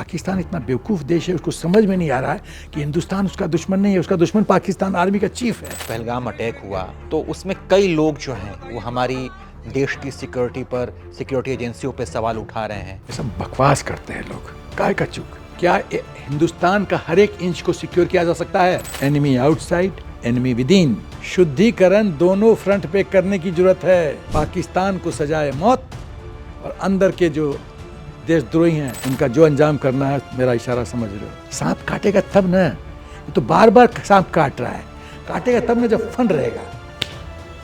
पाकिस्तान इतना बेवकूफ़ देश है, उसको समझ में नहीं आ रहा है कि हिंदुस्तान उसका दुश्मन नहीं है, उसका दुश्मन पाकिस्तान आर्मी का चीफ है। पहलगाम अटैक हुआ तो उसमें कई लोग जो हैं वो हमारी देश की सिक्योरिटी पर, सिक्योरिटी एजेंसियों पर सवाल उठा रहे हैं। ये सब बकवास करते हैं लोग, काय का चूक। क्या हिंदुस्तान का हर एक इंच को सिक्योर किया जा सकता है? Enemy outside, enemy with in. शुद्धिकरण दोनों फ्रंट पे करने की जरूरत है। पाकिस्तान को सजाए मौत और अंदर के जो देशद्रोही हैं उनका जो अंजाम करना है, मेरा इशारा समझ रहे हो। सांप काटेगा तब ना, ये तो बार बार सांप काट रहा है, काटेगा तब ना जब फन रहेगा।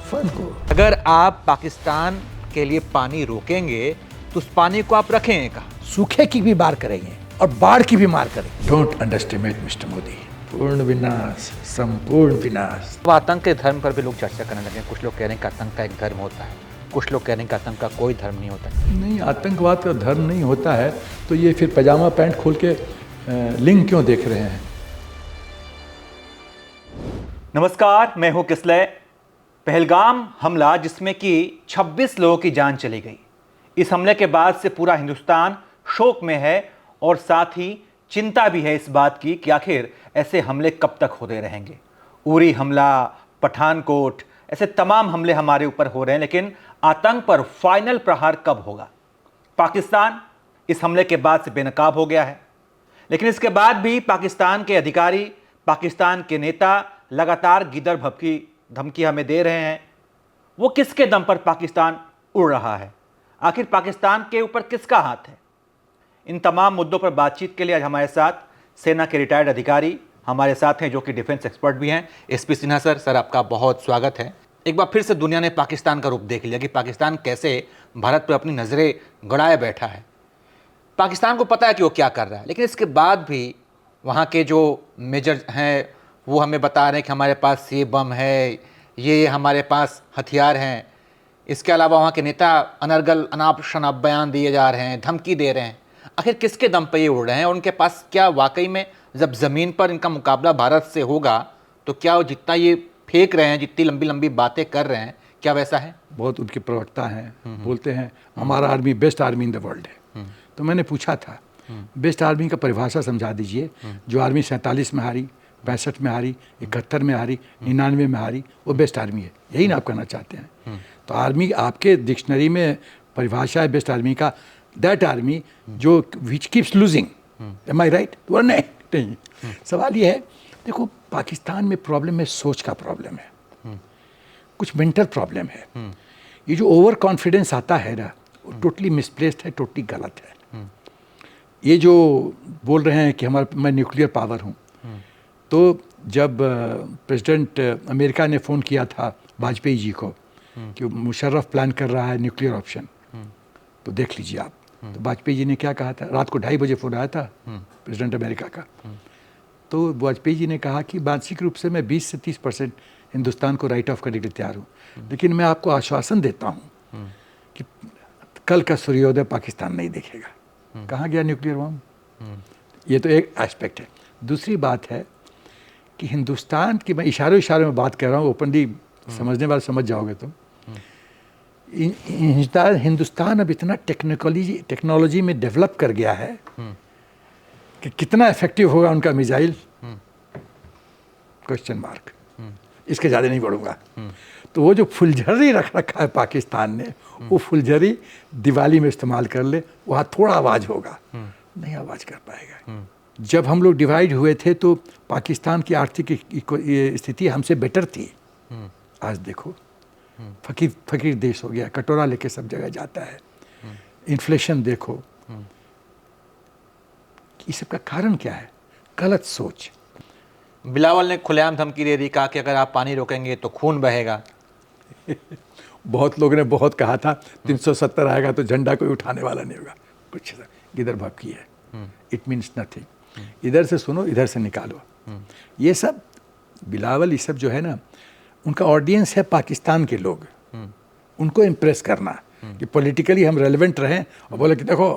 फन को अगर आप पाकिस्तान के लिए पानी रोकेंगे तो उस पानी को आप रखेंगे कहाँ? सूखे की भी मार करेंगे और बाढ़ की भी मार करेंगे। Don't underestimate mister Modi. पूर्ण विनाश, संपूर्ण विनाश। अब आतंक के धर्म पर भी लोग चर्चा करने लगे। कुछ लोग कह रहे हैं कि आतंक का एक धर्म होता है, कुछ लोग कह रहे हैं कि आतंक का कोई धर्म नहीं होता। नहीं, आतंकवाद का धर्म नहीं होता है तो ये फिर पजामा पैंट खोल के लिंग क्यों देख रहे हैं? नमस्कार, मैं हूं किसलय। पहलगाम हमला जिसमें कि 26 लोगों की जान चली गई, इस हमले के बाद से पूरा हिंदुस्तान शोक में है और साथ ही चिंता भी है इस बात की कि आखिर ऐसे हमले कब तक होते रहेंगे। उरी हमला, पठानकोट, ऐसे तमाम हमले हमारे ऊपर हो रहे हैं, लेकिन आतंक पर फाइनल प्रहार कब होगा? पाकिस्तान इस हमले के बाद से बेनकाब हो गया है, लेकिन इसके बाद भी पाकिस्तान के अधिकारी, पाकिस्तान के नेता लगातार गिदर भभकी धमकी हमें दे रहे हैं। वो किसके दम पर पाकिस्तान उड़ रहा है? आखिर पाकिस्तान के ऊपर किसका हाथ है? इन तमाम मुद्दों पर बातचीत के लिए आज हमारे साथ सेना के रिटायर्ड अधिकारी हमारे साथ हैं, जो कि डिफेंस एक्सपर्ट भी हैं। एसपी सिन्हा सर, आपका बहुत स्वागत है। एक बार फिर से दुनिया ने पाकिस्तान का रूप देख लिया कि पाकिस्तान कैसे भारत पर अपनी नज़रें गड़ाए बैठा है। पाकिस्तान को पता है कि वो क्या कर रहा है, लेकिन इसके बाद भी वहाँ के जो मेजर हैं वो हमें बता रहे हैं कि हमारे पास ये बम है, ये हमारे पास हथियार हैं। इसके अलावा वहाँ के नेता अनर्गल अनाप शनाप बयान दिए जा रहे हैं, धमकी दे रहे हैं। आखिर किसके दम पर ये उड़ रहे हैं और उनके पास क्या वाकई में जब ज़मीन पर इनका मुकाबला भारत से होगा तो क्या वो जितना ये फेंक रहे हैं, जितनी लंबी लंबी बातें कर रहे हैं, क्या वैसा है? बहुत उनके प्रवक्ता हैं, बोलते हैं हमारा army best army in the world है। तो मैंने पूछा था बेस्ट आर्मी का परिभाषा समझा दीजिए। जो आर्मी 47 में हारी, 65 में हारी, 71 में हारी, 99 में हारी, वो बेस्ट आर्मी है। यही ना आप कहना चाहते हैं? तो आर्मी आपके डिक्शनरी में परिभाषा है बेस्ट आर्मी का, दैट आर्मी जो which keeps losing. Am I right? नहीं। सवाल ये है, देखो पाकिस्तान में प्रॉब्लम है, सोच का प्रॉब्लम है, कुछ मेंटल प्रॉब्लम है। ये जो ओवर कॉन्फिडेंस आता है ना, वो टोटली मिसप्लेस्ड है, टोटली गलत है। ये जो बोल रहे हैं कि मैं न्यूक्लियर पावर हूँ, तो जब प्रेसिडेंट अमेरिका ने फ़ोन किया था वाजपेयी जी को कि मुशर्रफ प्लान कर रहा है न्यूक्लियर ऑप्शन, तो देख लीजिए आप। तो वाजपेयी जी ने क्या कहा था? रात को 2:30 बजे फ़ोन आया था प्रेसिडेंट अमेरिका का। तो वाजपेयी जी ने कहा कि मानसिक रूप से मैं 20 से 30% हिंदुस्तान को राइट ऑफ करने के लिए तैयार हूँ, लेकिन मैं आपको आश्वासन देता हूँ कि कल का सूर्योदय पाकिस्तान नहीं देखेगा। कहाँ गया न्यूक्लियर बम? ये तो एक एस्पेक्ट है। दूसरी बात है कि हिंदुस्तान की, मैं इशारों में बात कर रहा हूँ, ओपनली समझने वाले समझ जाओगे तुम। हिंदुस्तान अब इतना टेक्नोलॉजी में डेवलप कर गया है कि कितना इफेक्टिव होगा उनका मिसाइल, क्वेश्चन मार्क। इसके ज़्यादा नहीं बढ़ूंगा। तो वो जो फुलझड़ी रख रखा है पाकिस्तान ने, वो फुलझड़ी दिवाली में इस्तेमाल कर ले, वहाँ थोड़ा आवाज़ होगा, नहीं आवाज़ कर पाएगा। जब हम लोग डिवाइड हुए थे तो पाकिस्तान की आर्थिक स्थिति हमसे बेटर थी। आज देखो फकीर देश हो गया, कटोरा लेके सब जगह जाता है। इन्फ्लेशन देखो। इस सब का कारण क्या है? गलत सोच। बिलावल ने खुलेआम धमकी दे दी, कहा कि अगर आप पानी रोकेंगे तो खून बहेगा। बहुत लोगों ने बहुत कहा था 370 आएगा तो झंडा कोई उठाने वाला नहीं होगा। कुछ गिदर भभकी है। It means nothing. इधर से सुनो, इधर से निकालो। ये सब बिलावल, ये सब जो है ना, उनका ऑडियंस है पाकिस्तान के लोग। उनको इम्प्रेस करना कि पॉलिटिकली हम रेलेवेंट रहें और बोले कि देखो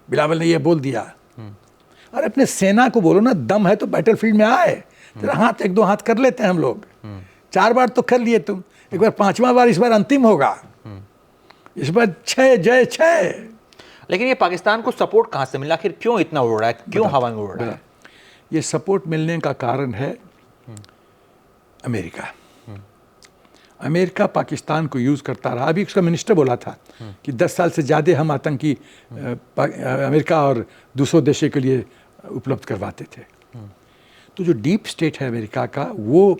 बिलावल ने ये बोल दिया। अरे अपने सेना को बोलो ना, दम है तो बैटलफील्ड में आए। तेरा हाथ, 1-2 हाथ कर लेते हैं हम लोग। 4 बार तो कर लिए तुम, एक बार 5वां बार, इस बार अंतिम होगा। इस बार 6 जय 6। लेकिन ये पाकिस्तान को सपोर्ट कहाँ से मिला, आखिर क्यों इतना उड़ रहा है, क्यों हवा में उड़ रहा है? ये सपोर्ट मिलने का कारण है अमेरिका। अमेरिका पाकिस्तान को यूज़ करता रहा। अभी उसका मिनिस्टर बोला था कि 10 साल से ज़्यादा हम आतंकी अमेरिका और दूसरों देशों के लिए उपलब्ध करवाते थे। तो जो डीप स्टेट है अमेरिका का, वो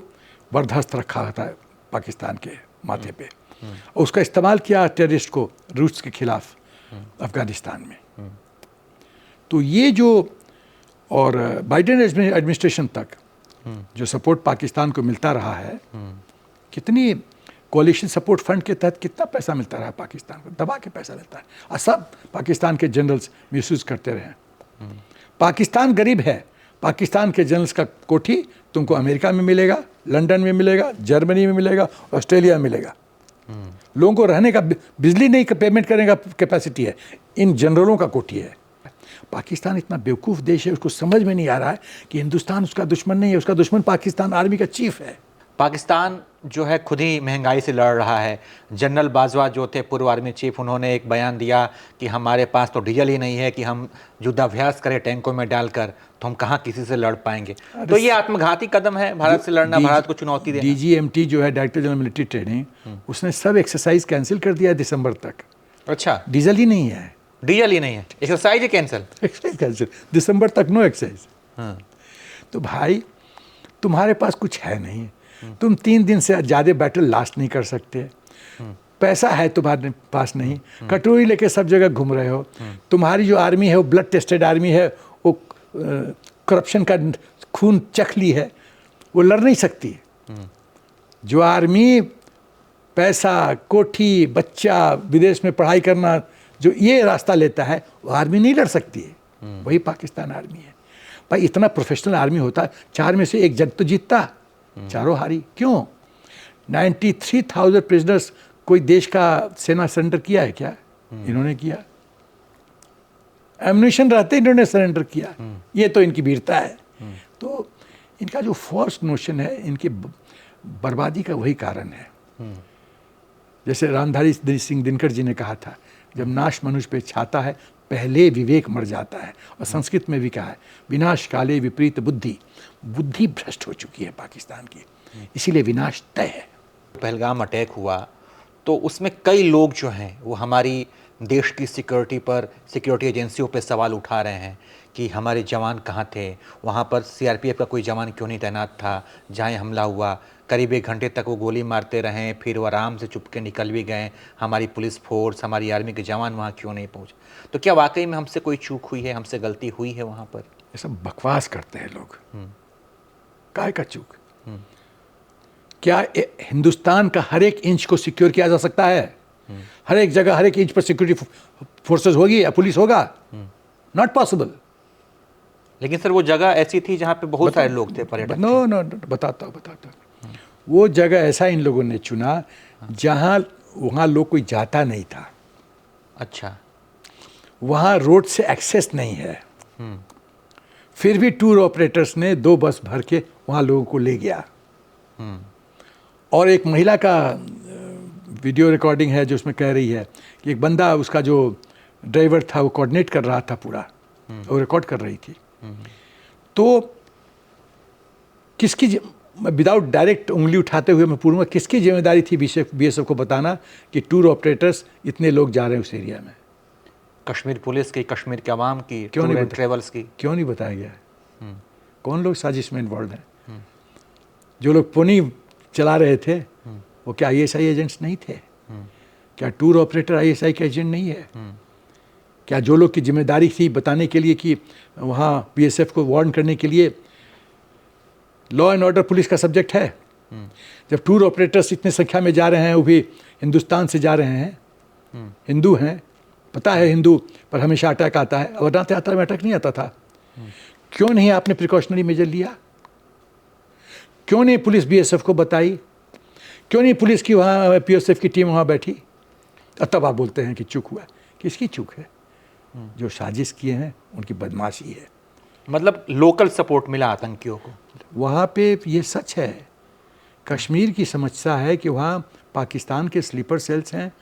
बर्दाश्त रखा था पाकिस्तान के माथे पे, और उसका इस्तेमाल किया टेररिस्ट को रूस के खिलाफ अफगानिस्तान में। तो ये जो, और बाइडेन एडमिनिस्ट्रेशन तक जो सपोर्ट पाकिस्तान को मिलता रहा है, कितनी कोalition सपोर्ट फंड के तहत कितना पैसा मिलता रहा पाकिस्तान को, दबा के पैसा मिलता है, और सब पाकिस्तान के जनरल्स मिसयूज करते रहे। पाकिस्तान गरीब है, पाकिस्तान के जनरल्स का कोठी तुमको अमेरिका में मिलेगा, लंदन में मिलेगा, जर्मनी में मिलेगा, ऑस्ट्रेलिया में मिलेगा। लोगों को रहने का, बिजली नहीं का पेमेंट करने का कैपेसिटी है, इन जनरलों का कोठी है। पाकिस्तान इतना बेवकूफ़ देश है, उसको समझ में नहीं आ रहा है कि हिंदुस्तान उसका दुश्मन नहीं है, उसका दुश्मन पाकिस्तान आर्मी का चीफ है। पाकिस्तान जो है खुद ही महंगाई से लड़ रहा है। जनरल बाजवा जो थे पूर्व आर्मी चीफ, उन्होंने एक बयान दिया कि हमारे पास तो डीजल ही नहीं है कि हम युद्धाभ्यास करें टैंकों में डालकर, तो हम कहाँ किसी से लड़ पाएंगे। तो ये आत्मघाती कदम है भारत से लड़ना, भारत को चुनौती देना। DGMT जो है, डायरेक्टर जनरल मिलिट्री ट्रेनिंग, उसने सब एक्सरसाइज कैंसिल कर दिया दिसंबर तक। अच्छा, डीजल ही नहीं है, डीजल ही नहीं है, एक्सरसाइज ही कैंसिल, एक्सरसाइज कैंसिल, दिसंबर तक नो एक्सरसाइज। तो भाई तुम्हारे पास कुछ है नहीं, तुम 3 दिन से ज़्यादा बैटल लास्ट नहीं कर सकते, पैसा है तुम्हारे पास नहीं, कटोरी लेके सब जगह घूम रहे हो, तुम्हारी जो आर्मी है वो ब्लड टेस्टेड आर्मी है, वो करप्शन का खून चख ली है, वो लड़ नहीं सकती। जो आर्मी पैसा, कोठी, बच्चा, विदेश में पढ़ाई करना, जो ये रास्ता लेता है, वो आर्मी नहीं लड़ सकती है। वही पाकिस्तान आर्मी है। भाई इतना प्रोफेशनल आर्मी होता, 4 में से 1 जंग तो जीतता, चारों हारी क्यों? 93,000 प्रिजनर्स कोई देश का सेना सरेंडर किया है क्या? इन्होंने किया। एम्युनिशन रहते इन्होंने सरेंडर किया। ये तो इनकी वीरता है। तो इनका जो फॉल्स नोशन है, इनकी बर्बादी का वही कारण है। जैसे रामधारी सिंह दिनकर जी ने कहा था, जब नाश मनुष्य पे छाता है, पहले विवेक मर जाता है। और संस्कृत में भी कहा है, विनाश काले विपरीत बुद्धि। बुद्धि भ्रष्ट हो चुकी है पाकिस्तान की, इसीलिए विनाश तय है। पहलगाम अटैक हुआ तो उसमें कई लोग जो हैं वो हमारी देश की सिक्योरिटी पर, सिक्योरिटी एजेंसियों पर सवाल उठा रहे हैं कि हमारे जवान कहाँ थे, वहाँ पर CRPF का कोई जवान क्यों नहीं तैनात था, जहाँ हमला हुआ करीब 1 घंटे तक वो गोली मारते रहे, फिर वो आराम से चुपके निकल भी गए, हमारी पुलिस फोर्स, हमारी आर्मी के जवान वहाँ क्यों नहीं पहुँचे। तो क्या वाकई में हमसे कोई चूक हुई है, हमसे गलती हुई है वहाँ पर? ये सब बकवास करते हैं लोग। काय का चूक? क्या हिंदुस्तान का हर एक इंच को सिक्योर किया जा सकता है? हर एक जगह हर एक इंच पर सिक्योरिटी फोर्सेस होगी या पुलिस होगा? Not possible. लेकिन सर वो जगह ऐसी थी जहाँ पे बहुत सारे लोग थे, पर्यटक। नो, बताता हूँ। वो जगह ऐसा इन लोगों ने चुना जहाँ वहाँ लोग कोई जाता नहीं था। अच्छा, वहाँ रोड से एक्सेस नहीं है। फिर भी टूर ऑपरेटर्स ने 2 बस भर के वहाँ लोगों को ले गया। और एक महिला का वीडियो रिकॉर्डिंग है जो उसमें कह रही है कि एक बंदा, उसका जो ड्राइवर था, वो कोऑर्डिनेट कर रहा था पूरा, वो रिकॉर्ड कर रही थी। तो किसकी, विदाउट डायरेक्ट उंगली उठाते हुए मैं पूछूंगा, किसकी जिम्मेदारी थी BSF को बताना कि टूर ऑपरेटर्स इतने लोग जा रहे हैं उस एरिया में? कश्मीर पुलिस की, कश्मीर के अवाम की, क्यों नहीं ट्रेवल्स की? क्यों नहीं बताया गया? कौन लोग साजिश में इन्वॉल्व हैं? जो लोग पोनी चला रहे थे वो क्या ISI एजेंट्स नहीं थे? क्या टूर ऑपरेटर ISI के एजेंट नहीं है? क्या जो लोग की जिम्मेदारी थी बताने के लिए कि वहाँ BSF को वार्न करने के लिए, लॉ एंड ऑर्डर पुलिस का सब्जेक्ट है? जब टूर ऑपरेटर्स इतने संख्या में जा रहे हैं, वो भी हिंदुस्तान से जा रहे हैं, हिंदू हैं, पता है हिंदू पर हमेशा अटैक आता है, अमरनाथ यात्रा में अटैक नहीं आता था। क्यों नहीं आपने प्रिकॉशनरी मेजर लिया? क्यों नहीं पुलिस BSF को बताई? क्यों नहीं पुलिस की वहाँ PSF की टीम वहाँ बैठी? और तब आप बोलते हैं कि चूक हुआ। किसकी चूक है? जो साजिश किए हैं उनकी बदमाशी है। मतलब लोकल सपोर्ट मिला आतंकियों को वहाँ पे? ये सच है। कश्मीर की समस्या है कि वहाँ पाकिस्तान के स्लीपर सेल्स हैं,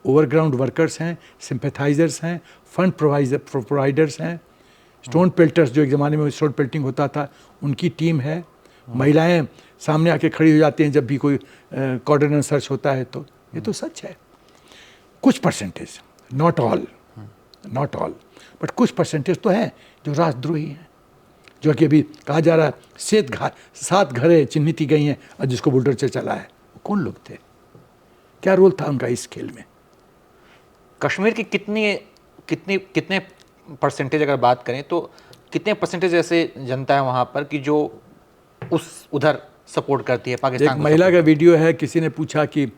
ओवरग्राउंड वर्कर्स हैं, सिंपैथाइजर्स हैं, फंड प्रोवाइडर्स हैं, स्टोन पेल्टर्स, जो एक ज़माने में स्टोन पेल्टिंग होता था, उनकी टीम है। महिलाएं सामने आके खड़ी हो जाती हैं जब भी कोई कॉर्डोनल सर्च होता है। तो ये तो सच है। कुछ परसेंटेज, नॉट ऑल, बट कुछ परसेंटेज तो हैं जो राष्ट्रद्रोही हैं, जो कि अभी कहा जा रहा है 7 घरें चिन्हित की गई हैं और जिसको बुलडोजर चला है। वो कौन लोग थे? क्या रोल था उनका इस खेल में? कश्मीर की कितने परसेंटेज अगर बात करें तो कितने परसेंटेज ऐसे जनता है वहाँ पर कि जो उधर सपोर्ट करती है पाकिस्तान एक को? महिला का वीडियो है, किसी ने पूछा कि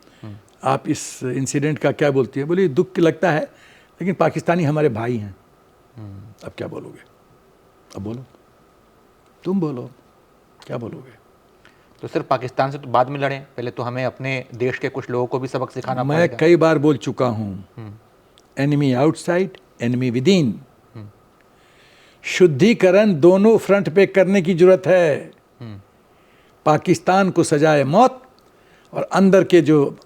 आप इस इंसिडेंट का क्या बोलती है? बोली दुख की लगता है, लेकिन पाकिस्तानी हमारे भाई हैं। अब क्या बोलोगे? अब बोलो, तुम बोलो, क्या बोलोगे? तो सिर्फ पाकिस्तान से तो बाद में लड़ें, पहले तो हमें अपने देश के कुछ लोगों को भी सबक सिखाना मैं पड़ेगा। कई बार बोल चुका हूँ, enemy outside, enemy with in. शुद्धिकरण दोनों फ्रंट पे करने की जरूरत है। पाकिस्तान को सजाए मौत और अंदर के जो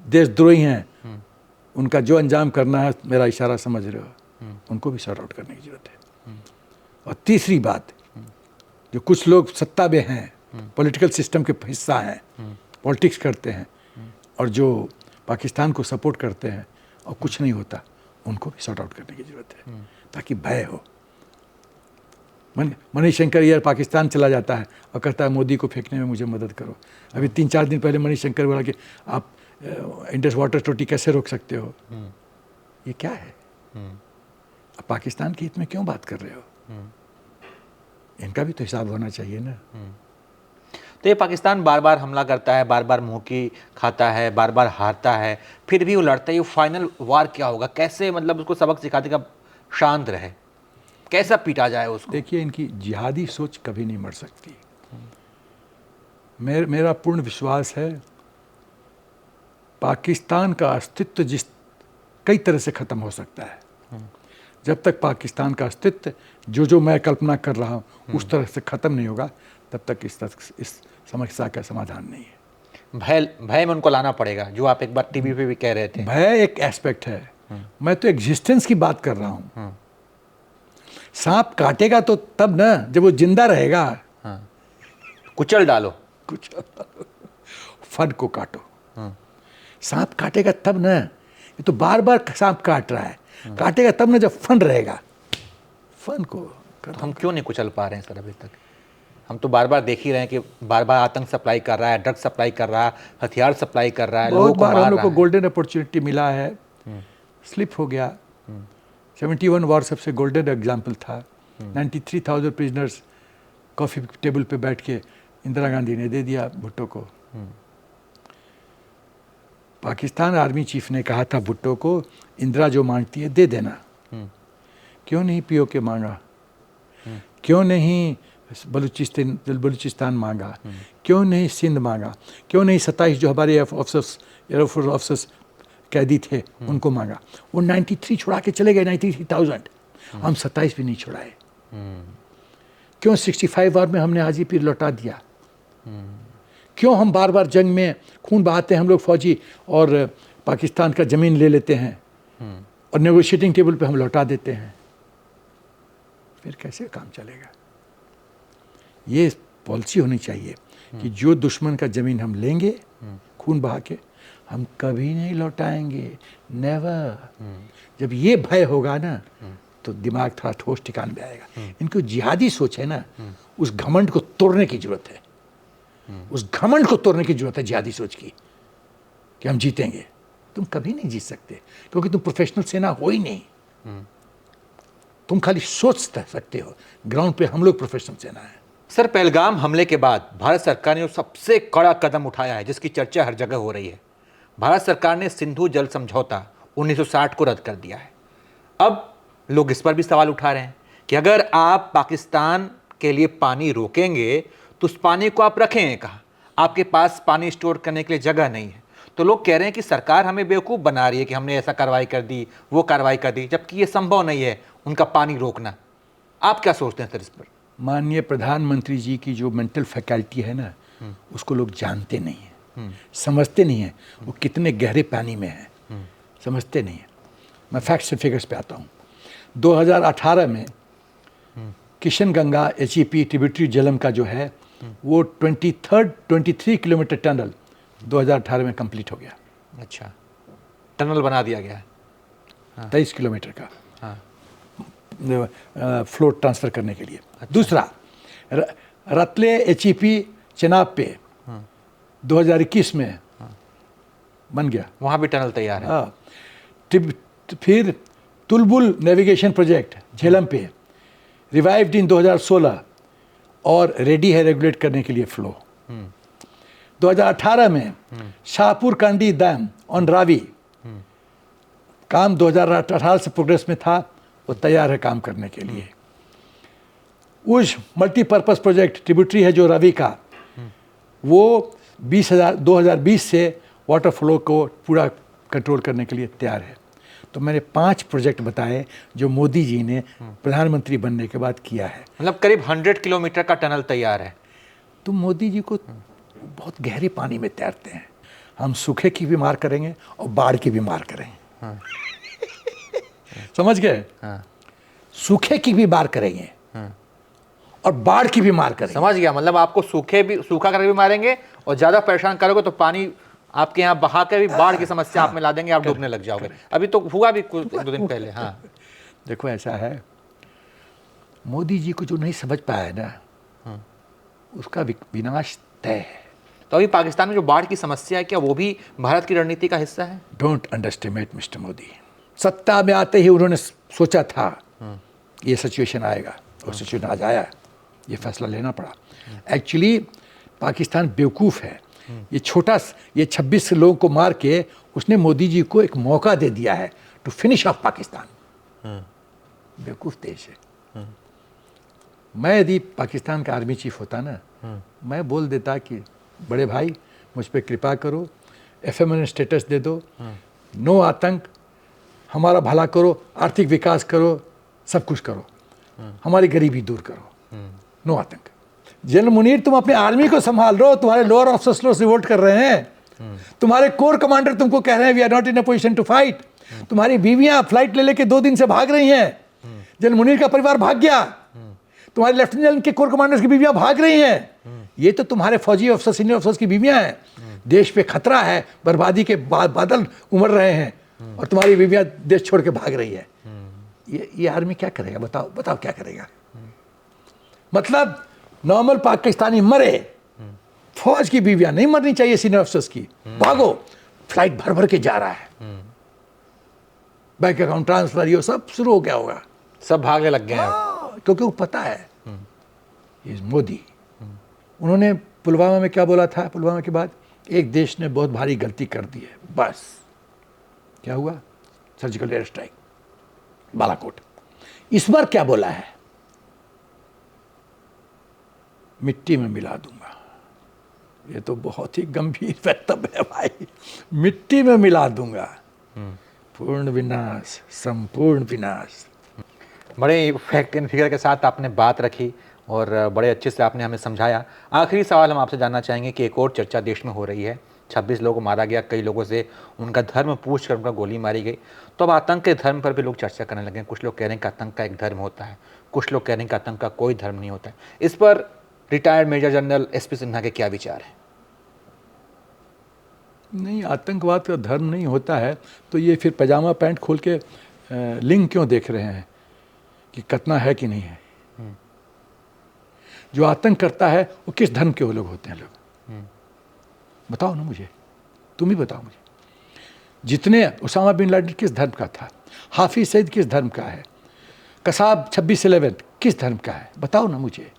देशद्रोही हैं उनका जो अंजाम करना है, मेरा इशारा समझ रहे हो, उनको भी सॉर्ट आउट करने की जरूरत है। और तीसरी बात, जो कुछ लोग सत्ता में हैं, पॉलिटिकल सिस्टम के हिस्सा हैं, पॉलिटिक्स करते हैं, और जो पाकिस्तान को सपोर्ट करते हैं और कुछ नहीं होता, उनको भी सॉर्ट आउट करने की जरूरत है, ताकि भय हो। मणिशंकर यार पाकिस्तान चला जाता है और कहता है मोदी को फेंकने में मुझे मदद करो। अभी 3-4 दिन पहले मणिशंकर बोला कि आप इंडस वाटर अथॉरिटी कैसे रोक सकते हो? ये क्या है? आप पाकिस्तान के हित में क्यों बात कर रहे हो? इनका भी तो हिसाब होना चाहिए ना। तो ये पाकिस्तान बार बार हमला करता है, बार बार मुंह की खाता है, बार बार हारता है, फिर भी वो लड़ता है। ये फाइनल वार क्या होगा? कैसे मतलब उसको सबक सिखाते का शांत रहे, कैसा पीटा जाए उसको? देखिए, इनकी जिहादी सोच कभी नहीं मर सकती। मेरा पूर्ण विश्वास है पाकिस्तान का अस्तित्व कई तरह से ख़त्म हो सकता है। जब तक पाकिस्तान का अस्तित्व जो मैं कल्पना कर रहा हूँ उस तरह से ख़त्म नहीं होगा, तब तक इस समस्या का समाधान नहीं है। भय में उनको लाना पड़ेगा, जो आप एक बार टीवी पे भी कह रहे थे। भय एक एस्पेक्ट है, मैं तो एग्जिस्टेंस की बात कर रहा हूँ। सांप काटेगा तो तब ना जब वो जिंदा रहेगा। कुचल डालो, फन को काटो। सांप काटेगा तब ना, ये तो बार बार सांप काट रहा है, काटेगा तब ना जब फन रहेगा। फन को हम क्यों नहीं कुचल पा रहे हैं सर अभी तक? हम तो बार बार देख ही रहे हैं कि बार बार आतंक सप्लाई कर रहा है, ड्रग सप्लाई कर रहा है, हथियार सप्लाई कर रहा है, बहुत बार हम लोग को है। गोल्डन अपॉर्चुनिटी मिला है, स्लिप हो गया। 71 वॉर सबसे गोल्डन एग्जाम्पल था। 93,000 प्रिजनर्स कॉफ़ी टेबल पे बैठ के इंदिरा गांधी ने दे दिया भुट्टो को। पाकिस्तान आर्मी चीफ ने कहा था भुट्टो को, इंदिरा जो मांगती है दे देना। क्यों नहीं पीओके मांगा? क्यों नहीं बलूचिस्तान मांगा? क्यों नहीं सिंध मांगा? क्यों नहीं 27 जो हमारे एयरफोर्स ऑफिसर्स कैदी थे उनको मांगा? वो 93 छुड़ा के चले गए, 93,000। हम 27 भी नहीं छुड़ाए। क्यों 65 वार में हमने हाजीपुर लौटा दिया? क्यों हम बार बार जंग में खून बहाते हैं हम लोग फौजी, और पाकिस्तान का ज़मीन ले लेते हैं और नेगोशिएटिंग टेबल पे हम लौटा देते हैं? फिर कैसे काम चलेगा? ये पॉलिसी होनी चाहिए कि जो दुश्मन का ज़मीन हम लेंगे खून बहा के, हम कभी नहीं लौटाएंगे, नेवर। जब ये भय होगा ना तो दिमाग थोड़ा ठोस ठिकान में आएगा। इनको जिहादी सोच है ना, उस घमंड को तोड़ने की जरूरत है। उस घमंड को तोड़ने की जरूरत है जिहादी सोच की, कि हम जीतेंगे। तुम कभी नहीं जीत सकते, क्योंकि तुम प्रोफेशनल सेना हो ही नहीं। तुम खाली सोच सकते हो, ग्राउंड पे हम लोग प्रोफेशनल सेना है। सर, पहलगाम हमले के बाद भारत सरकार ने सबसे कड़ा कदम उठाया है, जिसकी चर्चा हर जगह हो रही है। भारत सरकार ने सिंधु जल समझौता 1960 को रद्द कर दिया है। अब लोग इस पर भी सवाल उठा रहे हैं कि अगर आप पाकिस्तान के लिए पानी रोकेंगे तो उस पानी को आप रखेंगे कहाँ? आपके पास पानी स्टोर करने के लिए जगह नहीं है। तो लोग कह रहे हैं कि सरकार हमें बेवकूफ़ बना रही है कि हमने ऐसा कार्रवाई कर दी, वो कार्रवाई कर दी, जबकि ये संभव नहीं है उनका पानी रोकना। आप क्या सोचते हैं सर इस पर? माननीय प्रधानमंत्री जी की जो मेंटल फैकल्टी है ना, उसको लोग जानते नहीं हैं, समझते नहीं हैं वो कितने गहरे पानी में हैं। समझते नहीं है। मैं फैक्ट्स से फिगर्स पे आता हूँ। 2018 में किशन गंगा HEP ट्रिब्यूटरी झेलम का जो है वो 23 किलोमीटर टनल 2018 में कंप्लीट हो गया। अच्छा, टनल बना दिया गया है। 23 किलोमीटर का हाँ। फ्लो ट्रांसफ़र करने के लिए। दूसरा रतले HEP चेनाब पे 2021 में बन गया, वहाँ भी टनल तैयार है। फिर तुलबुल नेविगेशन प्रोजेक्ट झेलम पे रिवाइव्ड इन 2016 और रेडी है रेगुलेट करने के लिए फ्लो। 2018 में शाहपुर कांडी डैम ऑन रावी काम 2018 से प्रोग्रेस में था, वो तैयार है काम करने के लिए। उस मल्टीपर्पज़ प्रोजेक्ट ट्रिब्यूटरी है जो रावी का, वो 2020 से वाटर फ्लो को पूरा कंट्रोल करने के लिए तैयार है। तो मैंने 5 प्रोजेक्ट बताए जो मोदी जी ने प्रधानमंत्री बनने के बाद किया है। मतलब करीब 100 किलोमीटर का टनल तैयार है। तो मोदी जी को बहुत गहरे पानी में तैरते हैं। हम सूखे की भी मार करेंगे और बाढ़ की भी मार करेंगे। हाँ। समझ गए? हाँ। सूखे की भी मार करेंगे और बाढ़ की भी मार करेंगे। समझ गया, मतलब आपको सूखा करके भी मारेंगे और ज़्यादा परेशान करोगे तो पानी आपके यहाँ बहा के भी बाढ़ की समस्या आप में ला देंगे, आप डूबने लग जाओगे। अभी तो हुआ भी कुछ 1-2 दिन पहले। हाँ, देखो ऐसा है, मोदी जी को जो नहीं समझ पाया है ना, उसका विनाश तय है। तो अभी पाकिस्तान में जो बाढ़ की समस्या है, क्या वो भी भारत की रणनीति का हिस्सा है? Don't underestimate mister Modi. सत्ता में आते ही उन्होंने सोचा था ये सिचुएशन आएगा और सिचुएशन आज आया, ये फैसला लेना पड़ा। एक्चुअली पाकिस्तान बेवकूफ़ है। ये 26 लोगों को मार के उसने मोदी जी को एक मौका दे दिया है टू फिनिश ऑफ पाकिस्तान। बेवकूफ़ देश है। मैं यदि पाकिस्तान का आर्मी चीफ होता ना, मैं बोल देता कि बड़े भाई मुझ पर कृपा करो, FMN स्टेटस दे दो, नो आतंक, हमारा भला करो, आर्थिक विकास करो, सब कुछ करो, हमारी गरीबी दूर करो, नो आतंक। जनरल मुनीर, तुम अपने आर्मी को संभाल रहे हो, तुम्हारे लोअर ऑफिसर्स रिवोल्ट कर रहे हैं, तुम्हारे कोर कमांडर तुमको कह रहे हैं we are not in a position to fight, तुम्हारी बीवियां फ्लाइट ले लेके 2 दिन से भाग रही हैं, जनरल मुनीर का परिवार भाग गया, तुम्हारे लेफ्टिनेंट जनरल के कोर कमांडर्स की बीवियां भाग रही हैं, ये तो तुम्हारे फौजी अफसर सीनियर अफसर्स की बीवियां हैं। देश पे खतरा है, बर्बादी के बादल उमड़ रहे हैं और तुम्हारी बीवियां देश छोड़ के भाग रही है। ये आर्मी क्या करेगा? बताओ क्या करेगा? मतलब नॉर्मल पाकिस्तानी मरे, फौज की बीवियां नहीं मरनी चाहिए, सीनियर अफसर्स की। भागो, फ्लाइट भर भर के जा रहा है, बैंक अकाउंट ट्रांसफर ये सब शुरू हो गया होगा, सब भागने लग गए हैं। क्योंकि वो पता है ये मोदी। उन्होंने पुलवामा में क्या बोला था? पुलवामा के बाद एक देश ने बहुत भारी गलती कर दी है, बस क्या हुआ? Surgical air strike, Balakot. इस बार क्या बोला है? मिट्टी में मिला दूंगा। ये तो बहुत ही गंभीर वक्तव्य है भाई। मिट्टी में मिला दूंगा, पूर्ण विनाश, संपूर्ण विनाश। बड़े फैक्ट एंड फिगर के साथ आपने बात रखी और बड़े अच्छे से आपने हमें समझाया। आखिरी सवाल हम आपसे जानना चाहेंगे कि एक और चर्चा देश में हो रही है, 26 लोगों को मारा गया, कई लोगों से उनका धर्म पूछ कर उनका गोली मारी गई। तो अब आतंक के धर्म पर भी लोग चर्चा करने लगे हैं। कुछ लोग कह रहे हैं कि आतंक का एक धर्म होता है, कुछ लोग कह रहे हैं कि आतंक का कोई धर्म नहीं होता है। इस पर retired major general SP Sinha के क्या विचार हैं? नहीं, आतंकवाद का धर्म नहीं होता है तो ये फिर पजामा पैंट खोल के लिंग क्यों देख रहे हैं कि कतना है कि नहीं है? जो आतंक करता है वो किस धर्म के वो लोग होते हैं? लोग बताओ ना मुझे, तुम ही बताओ मुझे। जितने उसामा बिन लादेन किस धर्म का था, हाफिज सईद किस धर्म का है, कसाब 26/11 किस धर्म का है? बताओ ना मुझे।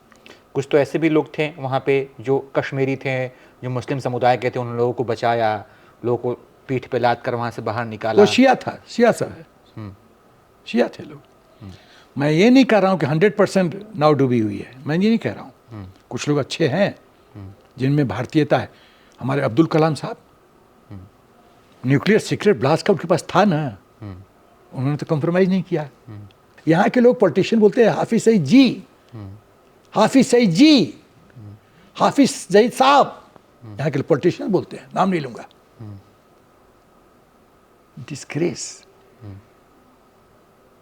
कुछ तो ऐसे भी लोग थे वहाँ पे जो कश्मीरी थे, जो मुस्लिम समुदाय के थे, उन लोगों को बचाया, लोगों को पीठ पे लाद कर वहाँ से बाहर निकाला। वो शिया था, शिया सब है, शिया थे लोग। मैं ये नहीं कह रहा हूँ कि 100% नाव डूबी हुई है, मैं ये नहीं कह रहा हूँ। कुछ लोग अच्छे हैं जिनमें भारतीयता है। हमारे अब्दुल कलाम साहब, न्यूक्लियर सीक्रेट ब्लास्ट का उनके पास था ना, उन्होंने तो कॉम्प्रोमाइज़ नहीं किया। यहाँ के लोग पॉलिटिशियन बोलते हैं हाफिज सईद जी, हाफिज सईद जी, हाफिज सईद साहब, यहाँ के पॉलिटिशियन बोलते हैं, नाम नहीं लूंगा। Disgrace,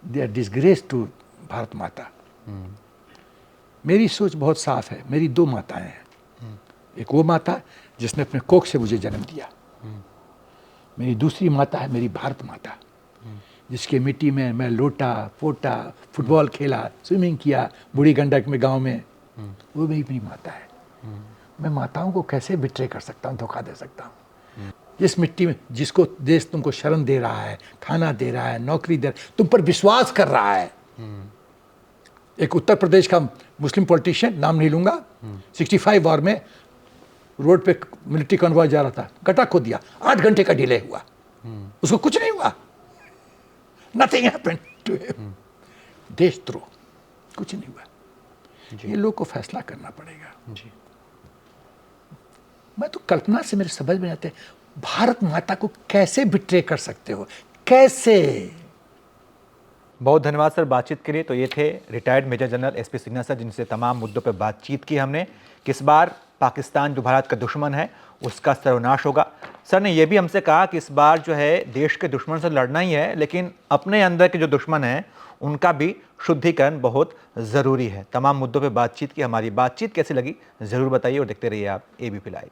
they are disgrace to Bharat Mata. मेरी सोच बहुत साफ है। मेरी 2 माताएं हैं। एक वो माता जिसने अपने कोख से मुझे जन्म दिया, मेरी दूसरी माता है मेरी भारत माता, जिसके मिट्टी में मैं लोटा पोटा, फुटबॉल खेला, स्विमिंग किया बूढ़ी गंडक में गांव में, वो मेरी माता है। मैं माताओं को कैसे बिट्रे कर सकता हूँ, धोखा दे सकता हूँ? जिस मिट्टी में, जिसको देश तुमको शरण दे रहा है, खाना दे रहा है, नौकरी दे रहा है, तुम पर विश्वास कर रहा है। एक उत्तर प्रदेश का मुस्लिम पॉलिटिशियन, नाम नहीं लूंगा, 65 वॉर में रोड पे मिलिट्री कॉन्वॉय जा रहा था, गड्ढा खोद दिया, 8 घंटे का डिले हुआ, उसको कुछ नहीं हुआ, नथिंग हैपेंड टू हिम। देशद्रोह, कुछ नहीं हुआ। ये लोग को फैसला करना पड़ेगा जी। मैं तो कल्पना से मेरे समझ में आते हैं, भारत माता को कैसे बिट्रे कर सकते हो, कैसे? बहुत धन्यवाद सर बातचीत के लिए। तो ये थे retired major general SP Sinha sir, जिनसे तमाम मुद्दों पर बातचीत की हमने। किस बार पाकिस्तान जो भारत का दुश्मन है उसका सर्वनाश होगा। सर ने यह भी हमसे कहा कि इस बार जो है देश के दुश्मन से लड़ना ही है, लेकिन अपने अंदर के जो दुश्मन हैं उनका भी शुद्धिकरण बहुत ज़रूरी है। तमाम मुद्दों पर बातचीत की। हमारी बातचीत कैसी लगी ज़रूर बताइए और देखते रहिए आप एबीपी लाइव।